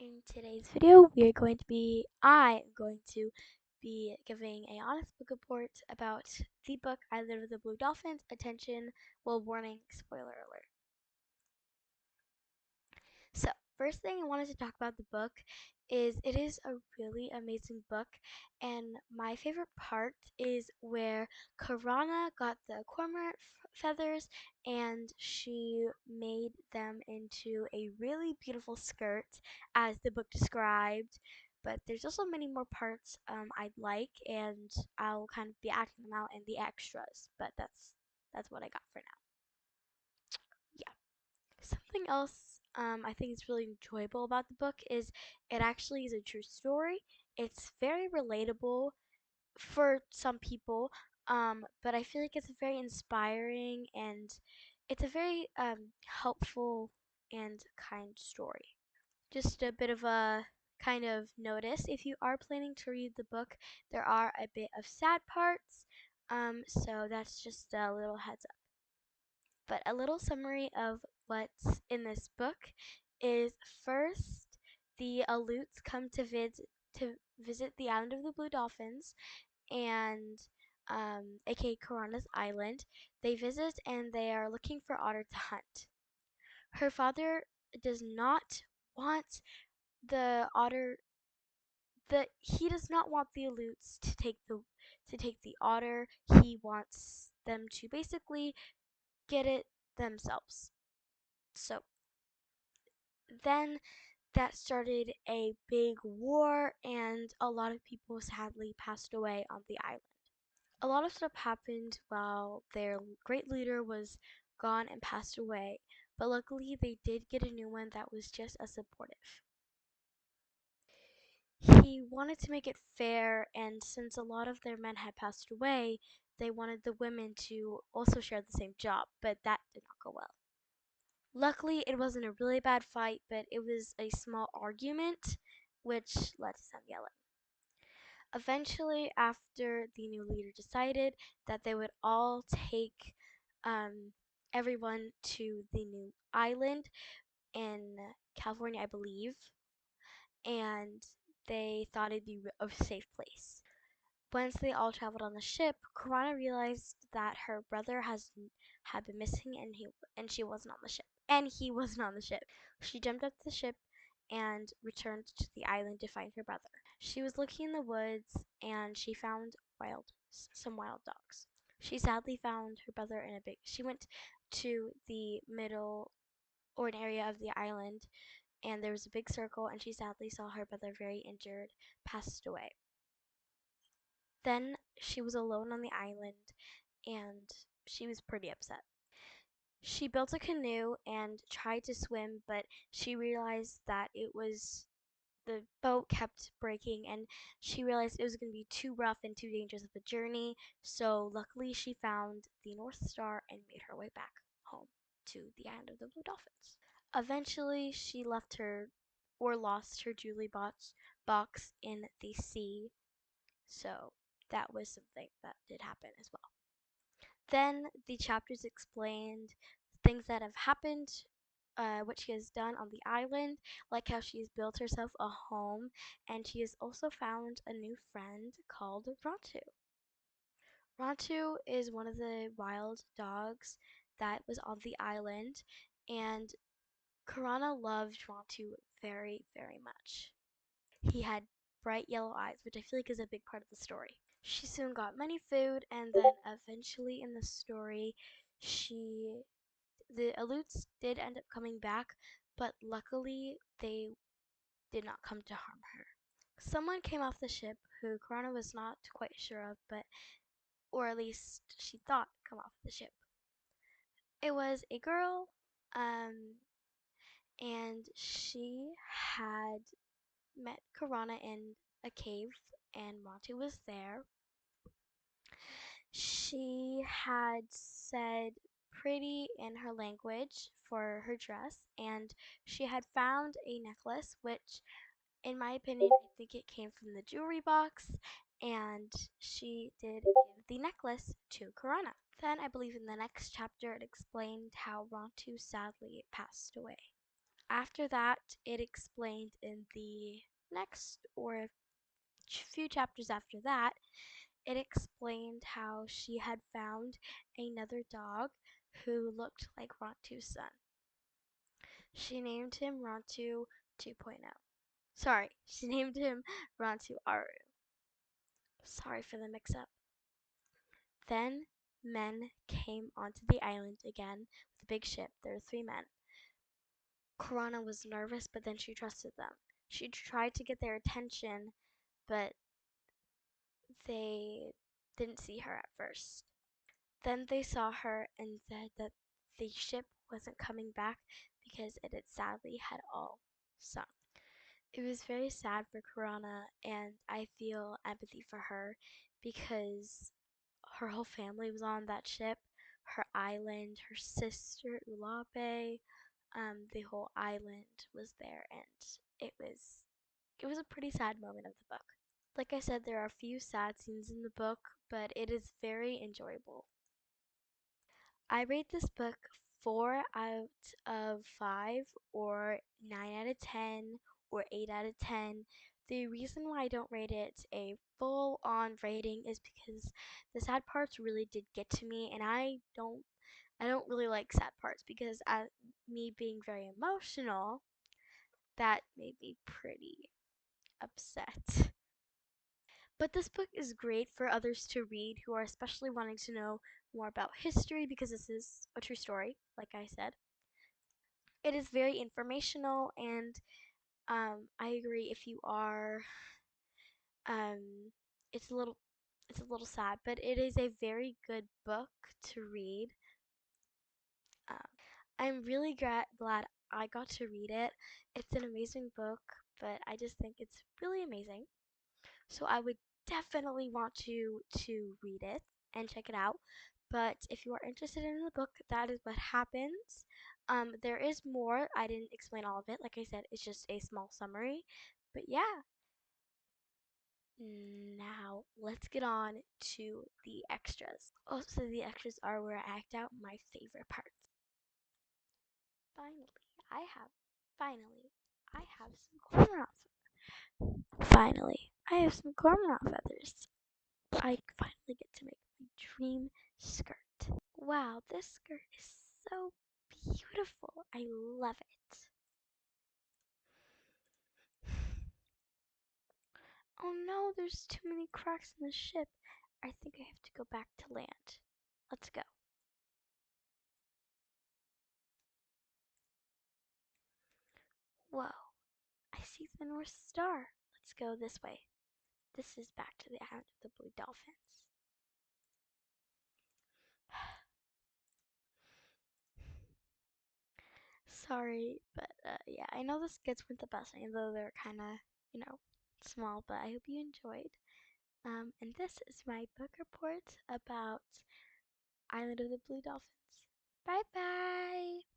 In today's video, I am going to be giving a honest book report about the book Island of the Blue Dolphins. Attention, warning, spoiler alert. So, first thing I wanted to talk about the book is it is a really amazing book, and my favorite part is where Karana got the cormorant feathers and she made them into a really beautiful skirt, as the book described. But there's also many more parts I'd like, and I'll kind of be acting them out in the extras. But that's what I got for now. Yeah. Something else I think is really enjoyable about the book is it actually is a true story. It's very relatable for some people, but I feel like it's very inspiring and it's a very helpful and kind story. Just a bit of a kind of notice if you are planning to read the book, there are a bit of sad parts, so that's just a little heads up. But a little summary of what's in this book is first, the Aleuts come to visit the island of the Blue Dolphins and aka Corana's Island. They visit and they are looking for otter to hunt. Her father does not want the otter the he does not want the Aleuts to take the otter. He wants them to basically get it themselves. So then that started a big war, and a lot of people sadly passed away on the island. A lot of stuff happened while their great leader was gone and passed away, but luckily they did get a new one that was just as supportive. He wanted to make it fair, and since a lot of their men had passed away, they wanted the women to also share the same job, but that did not go well. Luckily, it wasn't a really bad fight, but it was a small argument, which led to some yelling. Eventually, after the new leader decided that they would all take um, everyone to the new island in California, I believe, and they thought it'd be a safe place. Once they all traveled on the ship, Karana realized that her brother had been missing, and she wasn't on the ship, and he wasn't on the ship. She jumped off the ship and returned to the island to find her brother. She was looking in the woods and she found some wild dogs. She sadly found her brother in a big. She went to the middle or an area of the island, and there was a big circle, and she sadly saw her brother very injured, passed away. Then she was alone on the island, and she was pretty upset. She built a canoe and tried to swim, but she realized that the boat kept breaking, and she realized it was going to be too rough and too dangerous of a journey. So luckily she found the North Star and made her way back home to the island of the Blue Dolphins. Eventually she left her or lost her jewelry box in the sea, so that was something that did happen as well. Then the chapters explained things that have happened, what she has done on the island, like how she has built herself a home, and she has also found a new friend called Rontu. Rontu is one of the wild dogs that was on the island, and Karana loved Rontu very, very much. He had bright yellow eyes, which I feel like is a big part of the story. She soon got money, food, and then eventually in the story, the Aleuts did end up coming back, but luckily they did not come to harm her. Someone came off the ship who Karana was not quite sure of, or at least she thought come off the ship. It was a girl, and she had met Karana in a cave, and Monty was there. She had said pretty in her language for her dress, and she had found a necklace, which, in my opinion, I think it came from the jewelry box, and she did give the necklace to Karana. Then, I believe in the next chapter, it explained how Rontu sadly passed away. After that, it explained in the next or few chapters after that, it explained how she had found another dog who looked like Rontu's son. She named him Rontu 2.0. Sorry, she named him Rontu Aru. Sorry for the mix up. Then men came onto the island again with a big ship. There were 3 men. Korana was nervous, but then she trusted them. She tried to get their attention, but they didn't see her at first. Then they saw her and said that the ship wasn't coming back because it had sadly had all sunk. It was very sad for Korana, and I feel empathy for her because her whole family was on that ship. Her island, her sister Ulape, the whole island was there, and it was a pretty sad moment of the book. Like I said, there are a few sad scenes in the book, but it is very enjoyable. I rate this book 4 out of 5 or 9 out of 10 or 8 out of 10. The reason why I don't rate it a full on rating is because the sad parts really did get to me, and I don't really like sad parts because me being very emotional, that made me pretty upset. But this book is great for others to read who are especially wanting to know more about history because this is a true story, like I said. It is very informational, and I agree if you are, um, it's a little, it's a little sad, but it is a very good book to read. Um, I'm really glad I got to read it. It's an amazing book, but I just think it's really amazing. So I would definitely want to read it and check it out. But if you are interested in the book, that is what happens. There is more. I didn't explain all of it. Like I said, it's just a small summary. But yeah, now let's get on to the extras. Also, the extras are where I act out my favorite parts. Finally, I have finally I have some cornrow. Finally, I have some cornrow feathers. I finally get to make my dream skirt. Wow, this skirt is so beautiful. I love it. Oh no, there's too many cracks in the ship. I think I have to go back to land. Let's go. Whoa, I see the North Star. Let's go this way. This is back to the island of the Blue Dolphins. Sorry, but yeah, I know the skits weren't the best, even though they're kind of, small, but I hope you enjoyed. And this is my book report about Island of the Blue Dolphins. Bye bye!